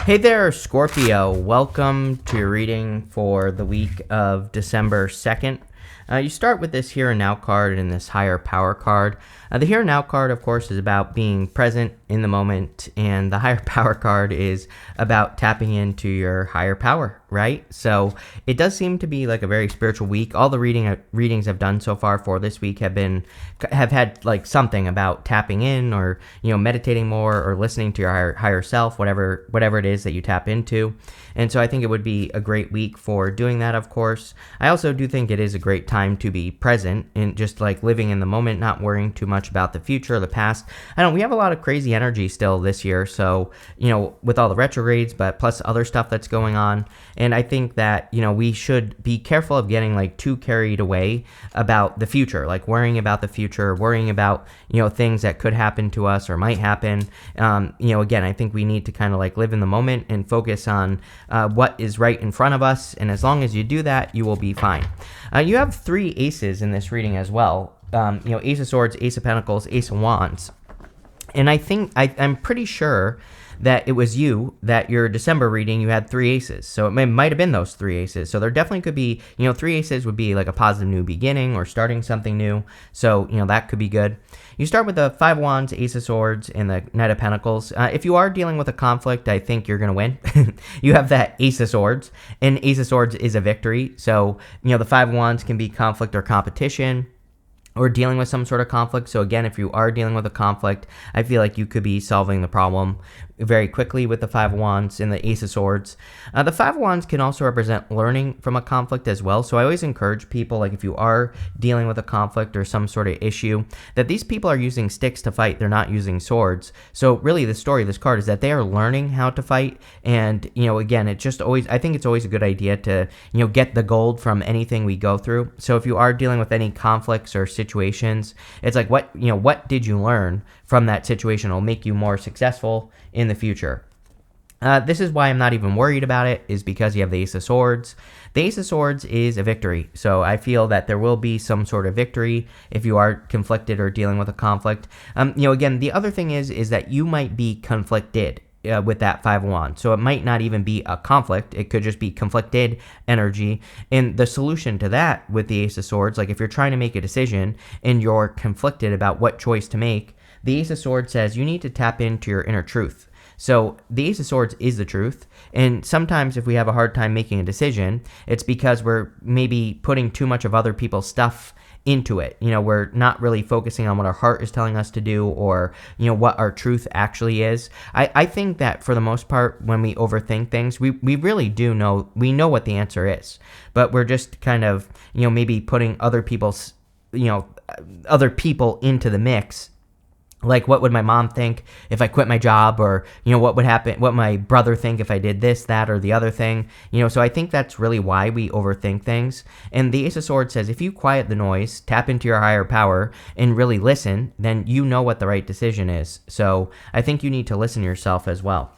Hey there, Scorpio. Welcome to your reading for the week of December 2nd. You start with this Here and Now card and this Higher Power card. The Here and Now card, of course, is about being present in the moment, and the Higher Power card is about tapping into your higher power, right? So it does seem to be like a very spiritual week. All the readings I've done so far for this week have had like something about tapping in, or meditating more, or listening to your higher self, whatever it is that you tap into. And so I think it would be a great week for doing that. Of course, I also do think it is a great time to be present and just like living in the moment, not worrying too much about the future or the past. We have a lot of crazy energy still this year, so with all the retrogrades, but plus other stuff that's going on. And I think that we should be careful of getting like too carried away about the future, like worrying about the future, worrying about things that could happen to us or might happen. Again, I think we need to kind of like live in the moment and focus on what is right in front of us, and as long as you do that, you will be fine. You have 3 aces in this reading as well. Ace of Swords, Ace of Pentacles, Ace of Wands. And I think I'm pretty sure that it was you, that your December reading, you had 3 aces. So it might have been those 3 aces. So there definitely could be, 3 aces would be like a positive new beginning or starting something new. So, that could be good. You start with the 5 of Wands, Ace of Swords, and the Knight of Pentacles. If you are dealing with a conflict, I think you're going to win. You have that Ace of Swords, and Ace of Swords is a victory. So, the 5 of Wands can be conflict or competition, or dealing with some sort of conflict. So again, if you are dealing with a conflict, I feel like you could be solving the problem very quickly with the 5 of Wands and the Ace of Swords. The 5 of Wands can also represent learning from a conflict as well. So I always encourage people, like if you are dealing with a conflict or some sort of issue, that these people are using sticks to fight. They're not using swords. So really the story of this card is that they are learning how to fight. And, again, I think it's always a good idea to, get the gold from anything we go through. So if you are dealing with any conflicts or situations, it's like, what did you learn from that situation? Will make you more successful in the future. This is why I'm not even worried about it, is because you have the Ace of Swords. The Ace of Swords is a victory. So I feel that there will be some sort of victory if you are conflicted or dealing with a conflict. Again, the other thing is that you might be conflicted with that 5 of Wands. So it might not even be a conflict. It could just be conflicted energy. And the solution to that with the Ace of Swords, like if you're trying to make a decision and you're conflicted about what choice to make, the Ace of Swords says you need to tap into your inner truth. So the Ace of Swords is the truth. And sometimes if we have a hard time making a decision, it's because we're maybe putting too much of other people's stuff into it. We're not really focusing on what our heart is telling us to do, or, what our truth actually is. I think that for the most part, when we overthink things, we really do know, we know what the answer is, but we're just kind of, maybe putting other people's, other people into the mix. Like, what would my mom think if I quit my job? Or, what would happen, what my brother think if I did this, that, or the other thing? So I think that's really why we overthink things. And the Ace of Swords says, if you quiet the noise, tap into your higher power, and really listen, then you know what the right decision is. So I think you need to listen to yourself as well.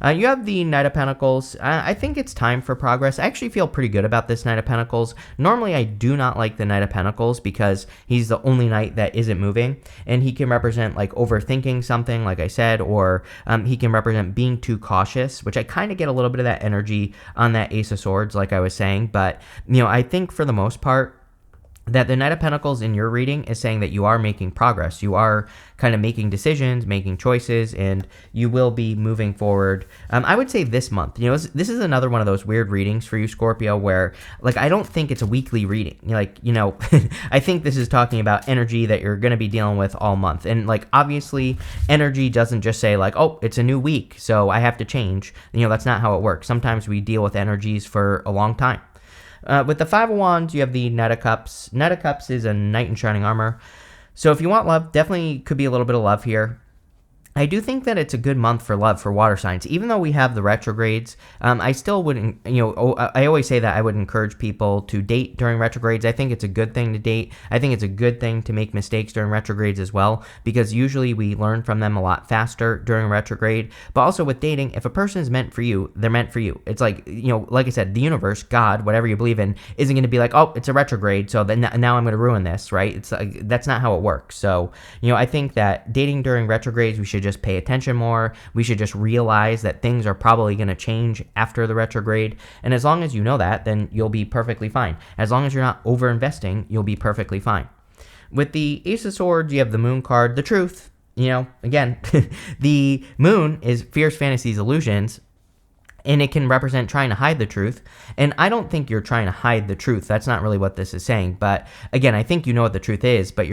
You have the Knight of Pentacles. I think it's time for progress. I actually feel pretty good about this Knight of Pentacles. Normally, I do not like the Knight of Pentacles because he's the only knight that isn't moving, and he can represent like overthinking something, like I said, or he can represent being too cautious, which I kind of get a little bit of that energy on that Ace of Swords, like I was saying. But, I think for the most part, that the Knight of Pentacles in your reading is saying that you are making progress. You are kind of making decisions, making choices, and you will be moving forward. I would say this month. This is another one of those weird readings for you, Scorpio, where, like, I don't think it's a weekly reading. I think this is talking about energy that you're going to be dealing with all month. And, like, obviously, energy doesn't just say, like, oh, it's a new week, so I have to change. That's not how it works. Sometimes we deal with energies for a long time. With the 5 of Wands, you have the Knight of Cups. Knight of Cups is a knight in shining armor. So if you want love, definitely could be a little bit of love here. I do think that it's a good month for love for water signs. Even though we have the retrogrades, I still wouldn't, I always say that I would encourage people to date during retrogrades. I think it's a good thing to date. I think it's a good thing to make mistakes during retrogrades as well, because usually we learn from them a lot faster during retrograde. But also with dating, if a person is meant for you, they're meant for you. It's like, like I said, the universe, God, whatever you believe in, isn't going to be like, oh, it's a retrograde, so then now I'm going to ruin this, right? It's like, that's not how it works. So, I think that dating during retrogrades, we should should just pay attention more. We should just realize that things are probably going to change after the retrograde. And as long as you know that, then you'll be perfectly fine. As long as you're not over investing, you'll be perfectly fine. With the Ace of Swords, you have the Moon card. The truth, again, the Moon is fierce fantasies, illusions, and it can represent trying to hide the truth. And I don't think you're trying to hide the truth. That's not really what this is saying. But again, I think you know what the truth is, but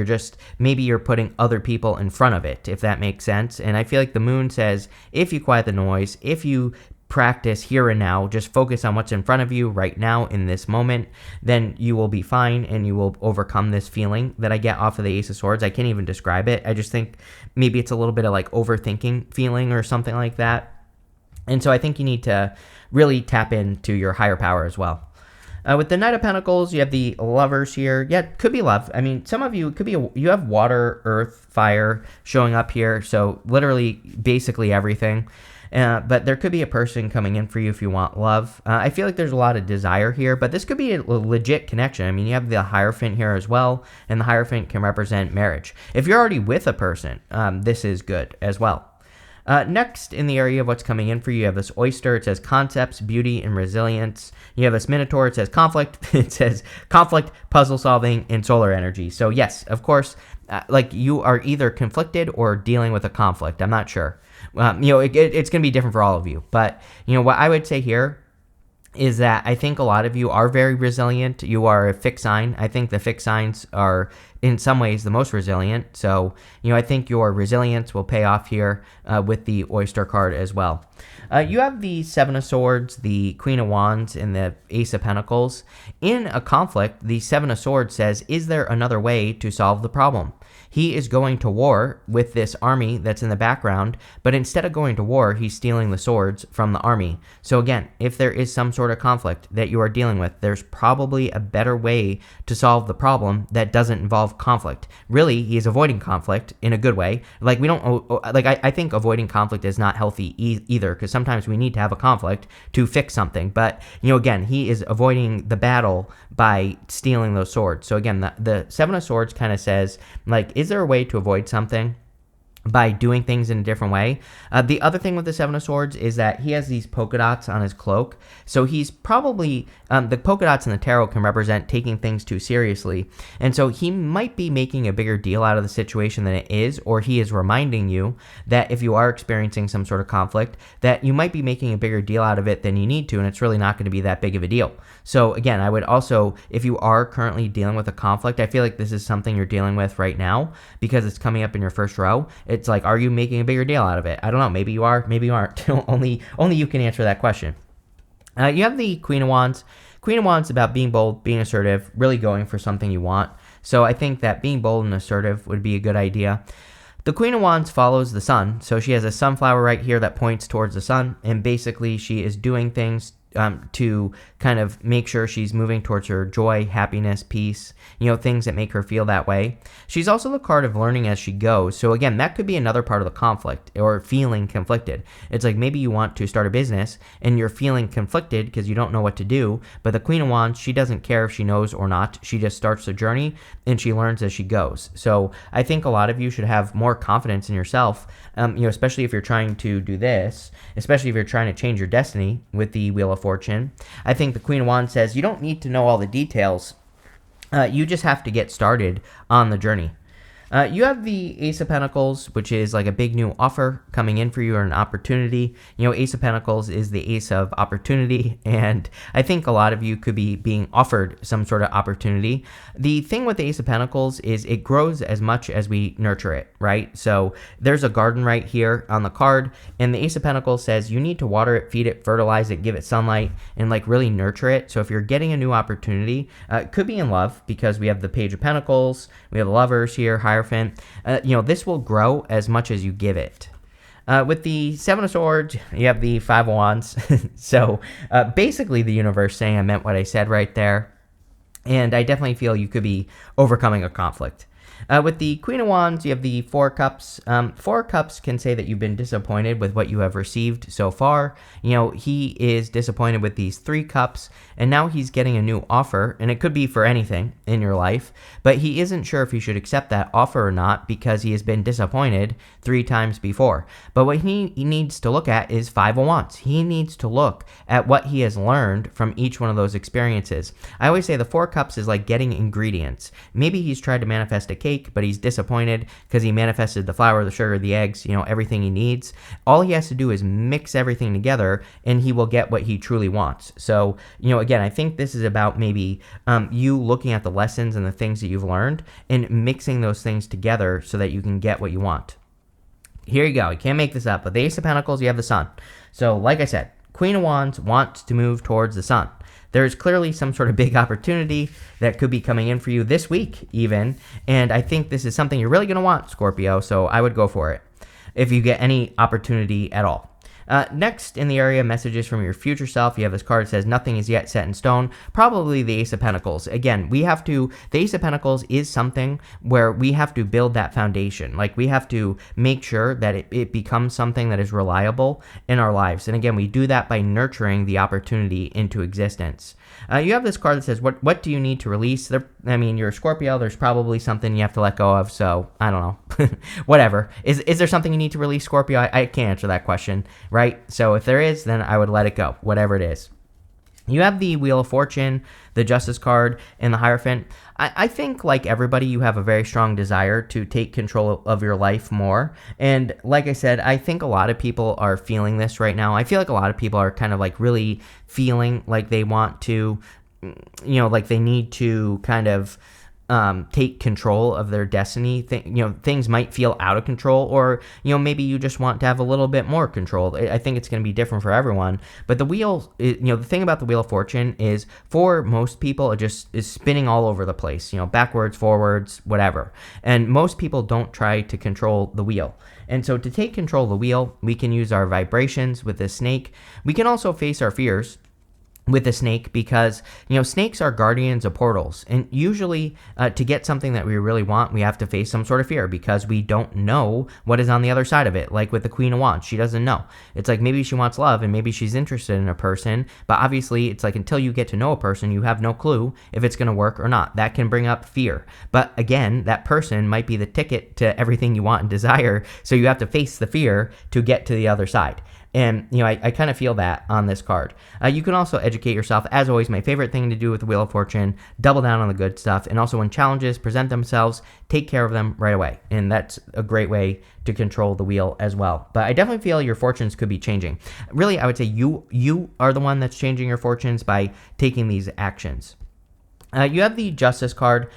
maybe you're putting other people in front of it, if that makes sense. And I feel like the Moon says, if you quiet the noise, if you practice here and now, just focus on what's in front of you right now in this moment, then you will be fine and you will overcome this feeling that I get off of the Ace of Swords. I can't even describe it. I just think maybe it's a little bit of like overthinking feeling or something like that. And so I think you need to really tap into your higher power as well. With the Knight of Pentacles, you have the Lovers here. Yeah, it could be love. I mean, some of you, it could be, you have water, earth, fire showing up here. So literally, basically everything. But there could be a person coming in for you if you want love. I feel like there's a lot of desire here, but this could be a legit connection. I mean, you have the Hierophant here as well, and the Hierophant can represent marriage. If you're already with a person, this is good as well. Next, in the area of what's coming in for you, you have this Oyster. It says concepts, beauty, and resilience. You have this Minotaur. It says conflict. It says conflict, puzzle solving, and solar energy. So yes, of course, like you are either conflicted or dealing with a conflict. I'm not sure. It's going to be different for all of you. But, what I would say here is that I think a lot of you are very resilient. You are a fixed sign. I think the fixed signs are in some ways the most resilient. So, I think your resilience will pay off here with the Oyster card as well. You have the Seven of Swords, the Queen of Wands, and the Ace of Pentacles. In a conflict, the Seven of Swords says, is there another way to solve the problem? He is going to war with this army that's in the background, but instead of going to war, he's stealing the swords from the army. So again, if there is some sort of conflict that you are dealing with, there's probably a better way to solve the problem that doesn't involve conflict. Really, he is avoiding conflict in a good way. Like I think avoiding conflict is not healthy either, because sometimes we need to have a conflict to fix something. But, again, he is avoiding the battle by stealing those swords. So again, the Seven of Swords kind of says, like, is there a way to avoid something by doing things in a different way? The other thing with the Seven of Swords is that he has these polka dots on his cloak. So he's probably, the polka dots in the tarot can represent taking things too seriously. And so he might be making a bigger deal out of the situation than it is, or he is reminding you that if you are experiencing some sort of conflict, that you might be making a bigger deal out of it than you need to, and it's really not going to be that big of a deal. So again, I would also, if you are currently dealing with a conflict, I feel like this is something you're dealing with right now because it's coming up in your first row. It's like, are you making a bigger deal out of it? I don't know. Maybe you are. Maybe you aren't. only you can answer that question. You have the Queen of Wands. Queen of Wands is about being bold, being assertive, really going for something you want. So I think that being bold and assertive would be a good idea. The Queen of Wands follows the sun. So she has a sunflower right here that points towards the sun. And basically she is doing things to kind of make sure she's moving towards her joy, happiness, peace, things that make her feel that way. She's also the card of learning as she goes. So again, that could be another part of the conflict or feeling conflicted. It's like maybe you want to start a business and you're feeling conflicted because you don't know what to do. But the Queen of Wands, she doesn't care if she knows or not. She just starts the journey and she learns as she goes. So I think a lot of you should have more confidence in yourself, especially if you're trying to do this, especially if you're trying to change your destiny with the Wheel of Fortune. I think the Queen of Wands says you don't need to know all the details. You just have to get started on the journey. You have the Ace of Pentacles, which is like a big new offer coming in for you or an opportunity. Ace of Pentacles is the ace of opportunity, and I think a lot of you could be being offered some sort of opportunity. The thing with the Ace of Pentacles is it grows as much as we nurture it, right? So there's a garden right here on the card, and the Ace of Pentacles says you need to water it, feed it, fertilize it, give it sunlight, and like really nurture it. So if you're getting a new opportunity, it could be in love because we have the Page of Pentacles, we have the Lovers here, Hierophant. This will grow as much as you give it. With the Seven of Swords, you have the Five of Wands. So basically the universe saying I meant what I said right there. And I definitely feel you could be overcoming a conflict. With the Queen of Wands, you have the Four Cups. Four Cups can say that you've been disappointed with what you have received so far. He is disappointed with these Three Cups, and now he's getting a new offer, and it could be for anything in your life, but he isn't sure if he should accept that offer or not because he has been disappointed 3 times before. But what he needs to look at is Five of Wands. He needs to look at what he has learned from each one of those experiences. I always say the Four Cups is like getting ingredients. Maybe he's tried to manifest a cake, but he's disappointed because he manifested the flour, the sugar, the eggs, everything he needs. All he has to do is mix everything together and he will get what he truly wants. So, again, I think this is about maybe you looking at the lessons and the things that you've learned and mixing those things together so that you can get what you want. Here you go. You can't make this up. With the Ace of Pentacles, you have the Sun. So, like I said, Queen of Wands wants to move towards the Sun. There's clearly some sort of big opportunity that could be coming in for you this week even, and I think this is something you're really going to want, Scorpio, so I would go for it if you get any opportunity at all. Next in the area, messages from your future self. You have this card that says nothing is yet set in stone. Probably the Ace of Pentacles. Again, the Ace of Pentacles is something where we have to build that foundation. Like we have to make sure that it becomes something that is reliable in our lives. And again, we do that by nurturing the opportunity into existence. You have this card that says, what do you need to release? You're a Scorpio. There's probably something you have to let go of. So I don't know. Whatever. Is there something you need to release, Scorpio? I can't answer that question, right? So if there is, then I would let it go, whatever it is. You have the Wheel of Fortune, the Justice card, and the Hierophant. I think, like everybody, you have a very strong desire to take control of your life more. And like I said, I think a lot of people are feeling this right now. I feel like a lot of people are kind of like really feeling like they want to, like they need to kind of take control of their destiny. Things might feel out of control, or maybe you just want to have a little bit more control. I think it's going to be different for everyone. But the wheel, the thing about the Wheel of Fortune is, for most people, it just is spinning all over the place. Backwards, forwards, whatever. And most people don't try to control the wheel. And so to take control of the wheel, we can use our vibrations with the snake. We can also face our fears with the snake, because snakes are guardians of portals, and usually to get something that we really want, we have to face some sort of fear because we don't know what is on the other side of it. Like with the Queen of Wands, she doesn't know. It's like maybe she wants love and maybe she's interested in a person, but obviously it's like until you get to know a person, you have no clue if it's going to work or not. That can bring up fear, but again, that person might be the ticket to everything you want and desire, so you have to face the fear to get to the other side. And, I kind of feel that on this card. You can also educate yourself. As always, my favorite thing to do with the Wheel of Fortune, double down on the good stuff. And also when challenges present themselves, take care of them right away. And that's a great way to control the wheel as well. But I definitely feel your fortunes could be changing. Really, I would say you are the one that's changing your fortunes by taking these actions. You have the Justice card.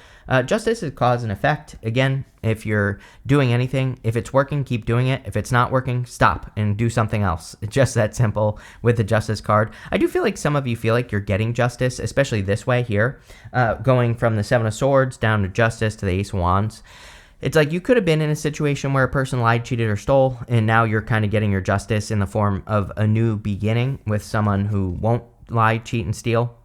Justice is cause and effect. Again, if you're doing anything, if it's working, keep doing it. If it's not working, stop and do something else. It's just that simple with the Justice card. I do feel like some of you feel like you're getting justice, especially this way here, going from the Seven of Swords down to Justice to the Ace of Wands. It's like you could have been in a situation where a person lied, cheated, or stole, and now you're kind of getting your justice in the form of a new beginning with someone who won't lie, cheat, and steal.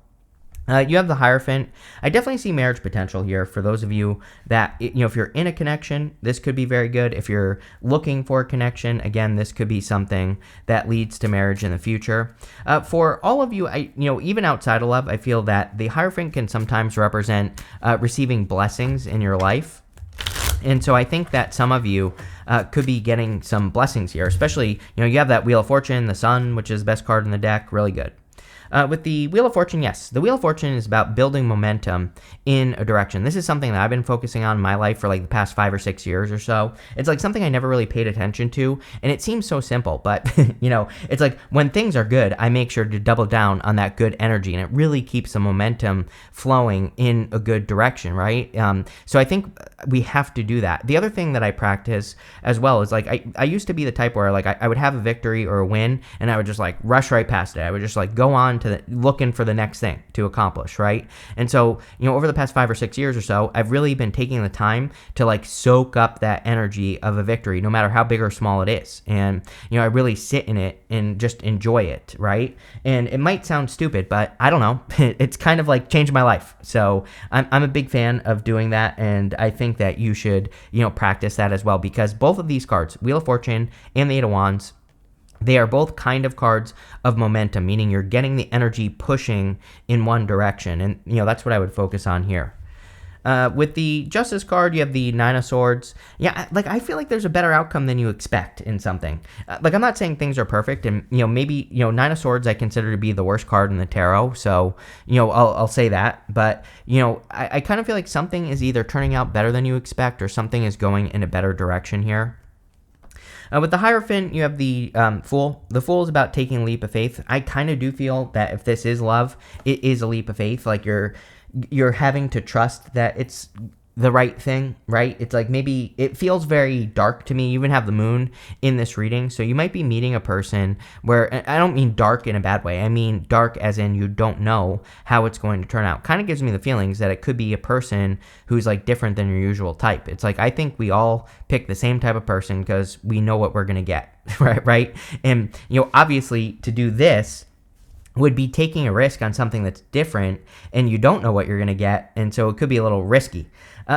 You have the Hierophant. I definitely see marriage potential here for those of you that, if you're in a connection, this could be very good. If you're looking for a connection, again, this could be something that leads to marriage in the future. For all of you, even outside of love, I feel that the Hierophant can sometimes represent receiving blessings in your life. And so I think that some of you could be getting some blessings here, especially, you have that Wheel of Fortune, the Sun, which is the best card in the deck, really good. With the Wheel of Fortune, yes, the Wheel of Fortune is about building momentum in a direction. This is something that I've been focusing on in my life for like the past 5 or 6 years or so. It's like something I never really paid attention to, and it seems so simple, but it's like when things are good, I make sure to double down on that good energy, and it really keeps the momentum flowing in a good direction, right? So I think we have to do that. The other thing that I practice as well is like I used to be the type where like I would have a victory or a win, and I would just like rush right past it. I would just like go on on to looking for the next thing to accomplish, right? And so, over the past 5 or 6 years or so, I've really been taking the time to like soak up that energy of a victory, no matter how big or small it is. And, I really sit in it and just enjoy it, right? And it might sound stupid, but I don't know. It's kind of like changed my life. So I'm a big fan of doing that. And I think that you should, practice that as well, because both of these cards, Wheel of Fortune and the Eight of Wands, they are both kind of cards of momentum, meaning you're getting the energy pushing in one direction. And, that's what I would focus on here. With the Justice card, you have the Nine of Swords. Yeah, like I feel like there's a better outcome than you expect in something. Like I'm not saying things are perfect, and maybe Nine of Swords I consider to be the worst card in the tarot. So I'll say that, but I kind of feel like something is either turning out better than you expect, or something is going in a better direction here. With the Hierophant, you have the Fool. The Fool is about taking a leap of faith. I kind of do feel that if this is love, it is a leap of faith. Like you're having to trust that it's the right thing, right? It's like maybe it feels very dark to me. You even have the moon in this reading. So you might be meeting a person where, I don't mean dark in a bad way. I mean dark as in you don't know how it's going to turn out. Kind of gives me the feelings that it could be a person who's like different than your usual type. It's like, I think we all pick the same type of person because we know what we're going to get, right? And, obviously to do this would be taking a risk on something that's different and you don't know what you're going to get. And so it could be a little risky.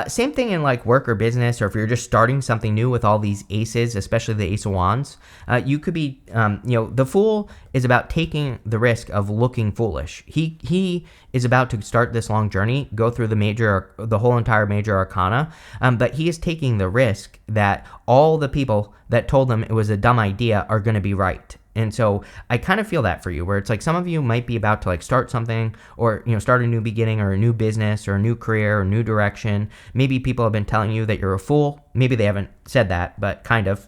Same thing in like work or business, or if you're just starting something new with all these aces, especially the Ace of Wands, you could be, the Fool is about taking the risk of looking foolish. He is about to start this long journey, go through the whole entire major arcana, but he is taking the risk that all the people that told him it was a dumb idea are going to be right. And so I kind of feel that for you, where it's like some of you might be about to like start something, or start a new beginning, or a new business, or a new career, or new direction. Maybe people have been telling you that you're a fool. Maybe they haven't said that, but kind of.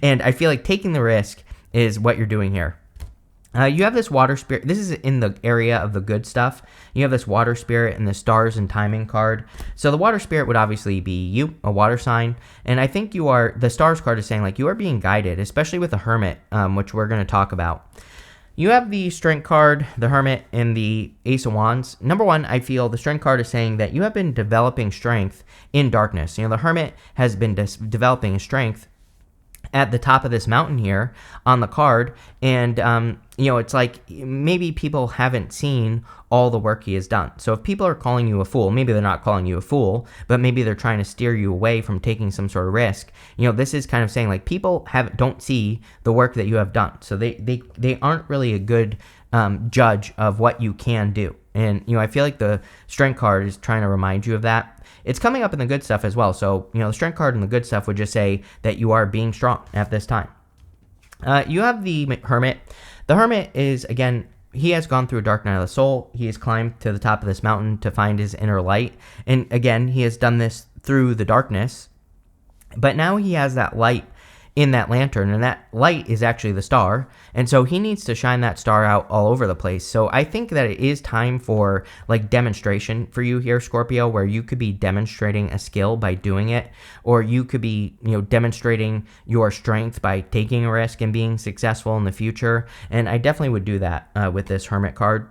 And I feel like taking the risk is what you're doing here. You have this Water Spirit. This is in the area of the good stuff. You have this Water Spirit and the Stars and Timing card. So the Water Spirit would obviously be you, a water sign. And I think the Stars card is saying like you are being guided, especially with the Hermit, which we're going to talk about. You have the Strength card, the Hermit, and the Ace of Wands. Number one, I feel the Strength card is saying that you have been developing strength in darkness. The Hermit has been developing strength at the top of this mountain here on the card, and it's like maybe people haven't seen all the work he has done. So if people are calling you a fool, maybe they're not calling you a fool, but maybe they're trying to steer you away from taking some sort of risk. This is kind of saying like people don't see the work that you have done, so they aren't really a good judge of what you can do. And I feel like the Strength card is trying to remind you of that. It's coming up in the good stuff as well. So, the Strength card and the good stuff would just say that you are being strong at this time. You have the Hermit. The Hermit is, again, he has gone through a dark night of the soul. He has climbed to the top of this mountain to find his inner light. And again, he has done this through the darkness. But now he has that light in that lantern, and that light is actually the star, and so he needs to shine that star out all over the place. So I think that it is time for like demonstration for you here, Scorpio, where you could be demonstrating a skill by doing it, or you could be demonstrating your strength by taking a risk and being successful in the future. And I definitely would do that with this Hermit card.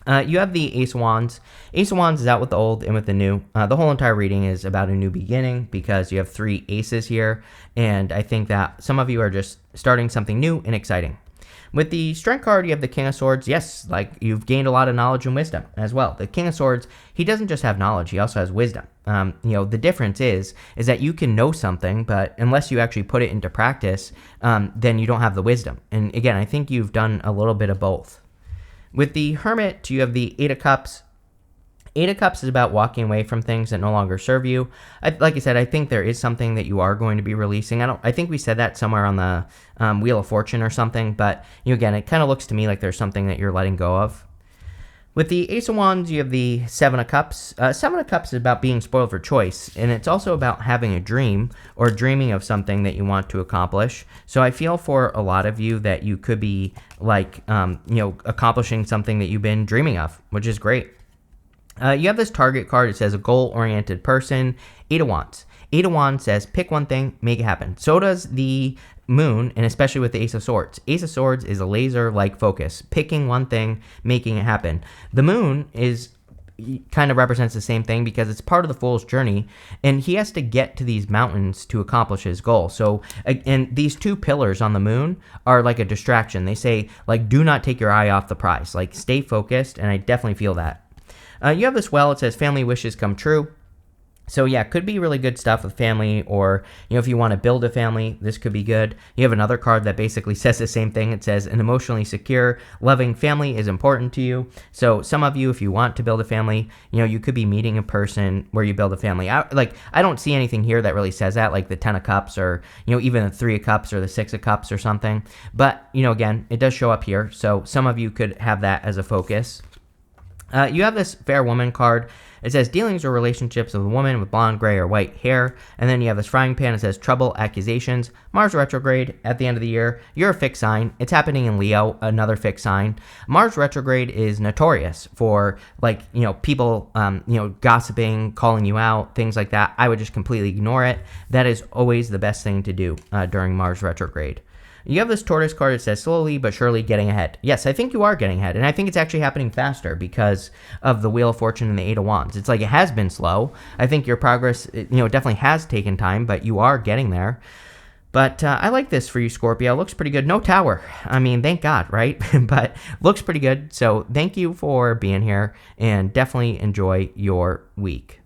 You have the Ace of Wands. Ace of Wands is out with the old and with the new. The whole entire reading is about a new beginning because you have 3 aces here, and I think that some of you are just starting something new and exciting. With the Strength card, you have the King of Swords. Yes, like you've gained a lot of knowledge and wisdom as well. The King of Swords, he doesn't just have knowledge, he also has wisdom. The difference is that you can know something, but unless you actually put it into practice, then you don't have the wisdom. And again, I think you've done a little bit of both. With the Hermit, you have the Eight of Cups. Eight of Cups is about walking away from things that no longer serve you. Like I said, I think there is something that you are going to be releasing. I think we said that somewhere on the Wheel of Fortune or something, but again, it kind of looks to me like there's something that you're letting go of. With the Ace of Wands, you have the Seven of Cups. Seven of Cups is about being spoiled for choice, and it's also about having a dream or dreaming of something that you want to accomplish. So I feel for a lot of you that you could be like, accomplishing something that you've been dreaming of, which is great. You have this target card. It says a goal-oriented person. Eight of Wands. Eight of Wands says pick one thing, make it happen. So does the Moon, and especially with the Ace of Swords. Ace of Swords is a laser-like focus, picking one thing, making it happen. The Moon is kind of represents the same thing because it's part of the Fool's journey, and he has to get to these mountains to accomplish his goal. So, and these two pillars on the Moon are like a distraction. They say, like, do not take your eye off the prize. Like, stay focused, and I definitely feel that. You have this well. It says family wishes come true. So yeah, could be really good stuff with family, or, if you want to build a family, this could be good. You have another card that basically says the same thing. It says an emotionally secure, loving family is important to you. So some of you, if you want to build a family, you could be meeting a person where you build a family. I don't see anything here that really says that, like the 10 of Cups or, even the 3 of Cups or the 6 of Cups or something. But, again, it does show up here. So some of you could have that as a focus. You have this Fair Woman card. It says dealings or relationships with a woman with blonde, gray, or white hair. And then you have this Frying Pan. It says trouble, accusations. Mars retrograde at the end of the year. You're a fixed sign. It's happening in Leo, another fixed sign. Mars retrograde is notorious for, people, gossiping, calling you out, things like that. I would just completely ignore it. That is always the best thing to do during Mars retrograde. You have this Tortoise card. It says slowly but surely getting ahead. Yes, I think you are getting ahead, and I think it's actually happening faster because of the Wheel of Fortune and the Eight of Wands. It's like it has been slow. I think your progress, definitely has taken time, but you are getting there. But I like this for you, Scorpio. Looks pretty good. No tower. I mean, thank God, right? But looks pretty good. So thank you for being here, and definitely enjoy your week.